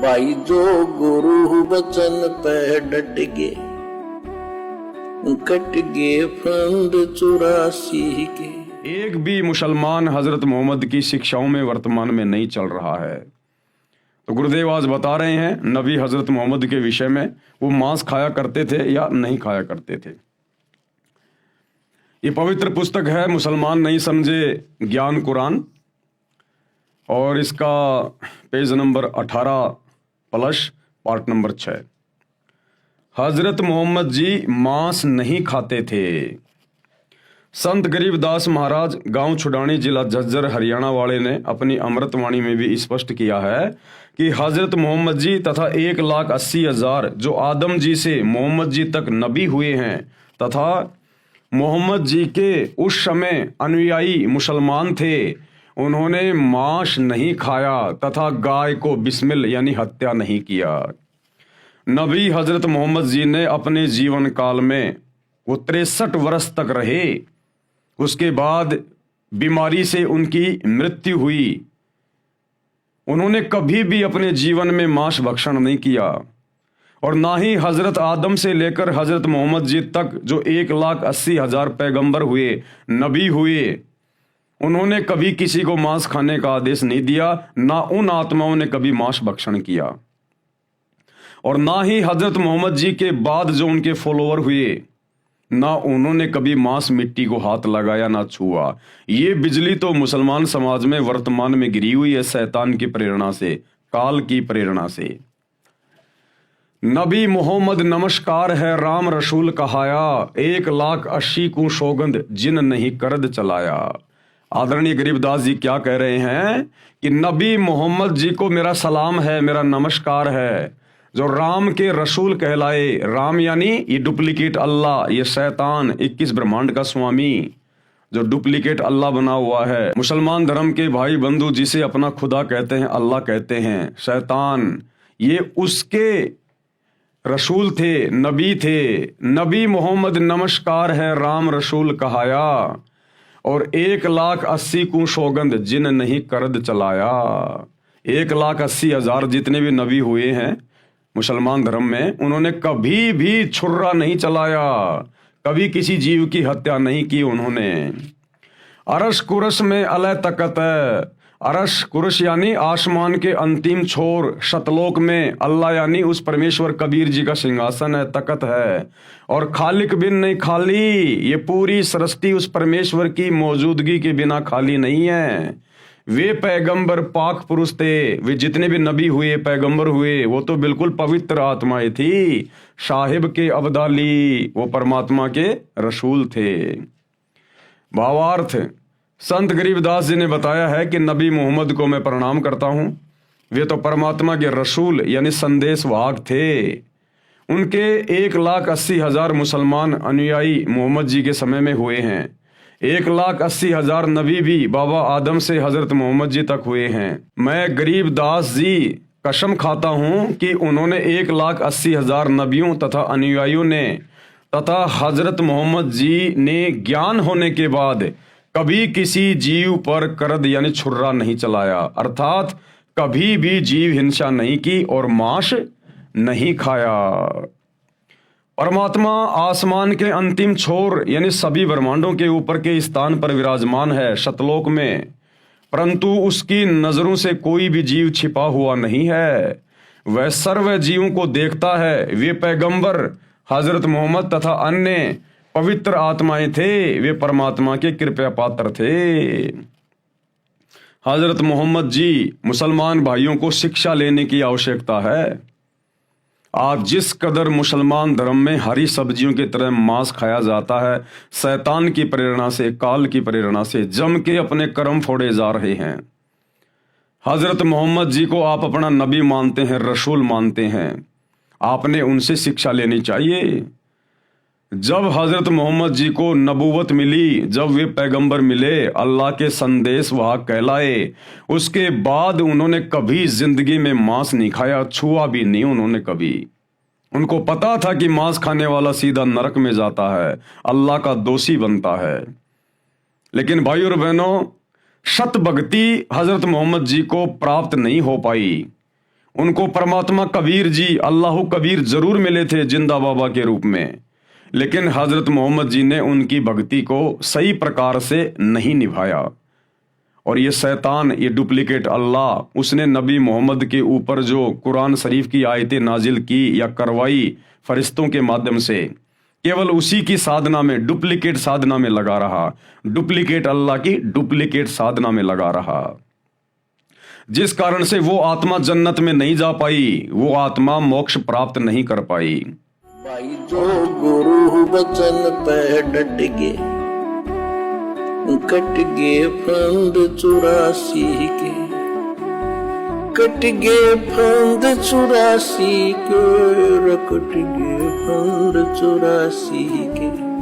भाई जो गुरु वचन पे डट गे, कट गे फंद 84 के। एक भी मुसलमान हजरत मोहम्मद की शिक्षाओं में वर्तमान में नहीं चल रहा है। तो गुरुदेव आज बता रहे हैं नबी हजरत मोहम्मद के विषय में, वो मांस खाया करते थे या नहीं खाया करते थे। ये पवित्र पुस्तक है मुसलमान नहीं समझे ज्ञान कुरान, और इसका पेज नंबर 18+ पार्ट नंबर 6। हजरत मोहम्मद जी मांस नहीं खाते थे। संत गरीबदास महाराज गांव छुडानी जिला झज्जर हरियाणा वाले ने अपनी अमृतवाणी में भी स्पष्ट किया है कि हजरत मोहम्मद जी तथा 1,80,000 जो आदम जी से मोहम्मद जी तक नबी हुए हैं तथा मोहम्मद जी के उस समय अनुयायी मुसलमान थे, उन्होंने मांस नहीं खाया तथा गाय को बिस्मिल यानी हत्या नहीं किया। नबी हजरत मोहम्मद जी ने अपने जीवन काल में वो 63 वर्ष तक रहे। उसके बाद बीमारी से उनकी मृत्यु हुई। उन्होंने कभी भी अपने जीवन में मांस भक्षण नहीं किया, और ना ही हजरत आदम से लेकर हजरत मोहम्मद जी तक जो 1,80,000 पैगंबर हुए, नबी हुए, उन्होंने कभी किसी को मांस खाने का आदेश नहीं दिया, ना उन आत्माओं ने कभी मांस भक्षण किया। और ना ही हजरत मोहम्मद जी के बाद जो उनके फॉलोअर हुए, ना उन्होंने कभी मांस मिट्टी को हाथ लगाया ना छुआ। ये बिजली तो मुसलमान समाज में वर्तमान में गिरी हुई है शैतान की प्रेरणा से, काल की प्रेरणा से। नबी मोहम्मद नमस्कार है राम रसूल कहाया, 1,80,000 को सौगंध जिन नहीं करद चलाया। आदरणीय गरीबदास जी क्या कह रहे हैं कि नबी मोहम्मद जी को मेरा सलाम है, मेरा नमस्कार है, जो राम के रसूल कहलाए। राम यानी ये डुप्लीकेट अल्लाह, ये शैतान 21 ब्रह्मांड का स्वामी जो डुप्लीकेट अल्लाह बना हुआ है। मुसलमान धर्म के भाई बंधु जिसे अपना खुदा कहते हैं, अल्लाह कहते हैं, शैतान ये उसके रसूल थे, नबी थे। नबी मोहम्मद नमस्कार है राम रसूल कहाया, और 1,80,000 को सौगंध जिन नहीं करद चलाया। 1,80,000 जितने भी नबी हुए हैं मुसलमान धर्म में, उन्होंने कभी भी छुर्रा नहीं चलाया, कभी किसी जीव की हत्या नहीं की उन्होंने। अरश कुरश में अलह तकत है। अरश कुरश यानी आसमान के अंतिम छोर, शतलोक में अल्लाह यानी उस परमेश्वर कबीर जी का सिंहासन है, तकत है। और खालिक बिन नहीं खाली, ये पूरी सृष्टि उस परमेश्वर की मौजूदगी के बिना खाली नहीं है। वे पैगंबर पाक पुरुष थे, वे जितने भी नबी हुए, पैगंबर हुए, वो तो बिल्कुल पवित्र आत्माएं थी। साहिब के अब्दाली वो परमात्मा के रसूल थे। भावार्थ संत गरीबदास जी ने बताया है कि नबी मोहम्मद को मैं प्रणाम करता हूँ, वे तो परमात्मा के रसूल यानी संदेश वाहक थे। उनके 1,80,000 मुसलमान अनुयायी मोहम्मद जी के समय में हुए हैं। 1,80,000 नबी भी बाबा आदम से हजरत मोहम्मद जी तक हुए हैं। मैं गरीबदास जी कसम खाता हूँ कि उन्होंने 1,80,000 नबियों तथा अनुयायियों ने तथा हजरत मोहम्मद जी ने ज्ञान होने के बाद कभी किसी जीव पर करद यानी छुर्रा नहीं चलाया, अर्थात कभी भी जीव हिंसा नहीं की और मांस नहीं खाया। परमात्मा आसमान के अंतिम छोर यानी सभी ब्रह्मांडों के ऊपर के स्थान पर विराजमान है, शतलोक में, परंतु उसकी नजरों से कोई भी जीव छिपा हुआ नहीं है। वह सर्व जीवों को देखता है। वे पैगंबर हजरत मोहम्मद तथा अन्य पवित्र आत्माएं थे, वे परमात्मा के कृपया पात्र थे। हजरत मोहम्मद जी मुसलमान भाइयों को शिक्षा लेने की आवश्यकता है। आज जिस कदर मुसलमान धर्म में हरी सब्जियों की तरह मांस खाया जाता है, शैतान की प्रेरणा से, काल की प्रेरणा से जम के अपने कर्म फोड़े जा रहे हैं। हजरत मोहम्मद जी को आप अपना नबी मानते हैं, रसूल मानते हैं, आपने उनसे शिक्षा लेनी चाहिए। जब हजरत मोहम्मद जी को नबूवत मिली, जब वे पैगंबर मिले, अल्लाह के संदेश वाहक कहलाए, उसके बाद उन्होंने कभी जिंदगी में मांस नहीं खाया, छुआ भी नहीं उन्होंने कभी। उनको पता था कि मांस खाने वाला सीधा नरक में जाता है, अल्लाह का दोषी बनता है। लेकिन भाई और बहनों, सत भक्ति हजरत मोहम्मद जी को प्राप्त नहीं हो पाई। उनको परमात्मा कबीर जी अल्लाह कबीर जरूर मिले थे जिंदा बाबा के रूप में, लेकिन हजरत मोहम्मद जी ने उनकी भक्ति को सही प्रकार से नहीं निभाया। और ये शैतान, ये डुप्लीकेट अल्लाह, उसने नबी मोहम्मद के ऊपर जो कुरान शरीफ की आयतें नाजिल की या करवाई फरिश्तों के माध्यम से, केवल उसी की साधना में, डुप्लीकेट साधना में लगा रहा, डुप्लीकेट अल्लाह की डुप्लीकेट साधना में लगा रहा, जिस कारण से वो आत्मा जन्नत में नहीं जा पाई, वो आत्मा मोक्ष प्राप्त नहीं कर पाई। भाई जो गुरु बचन पे डट गे, कट गे फंद 84 के, कट गे फंद 84 के, कट गे फंद 84 के।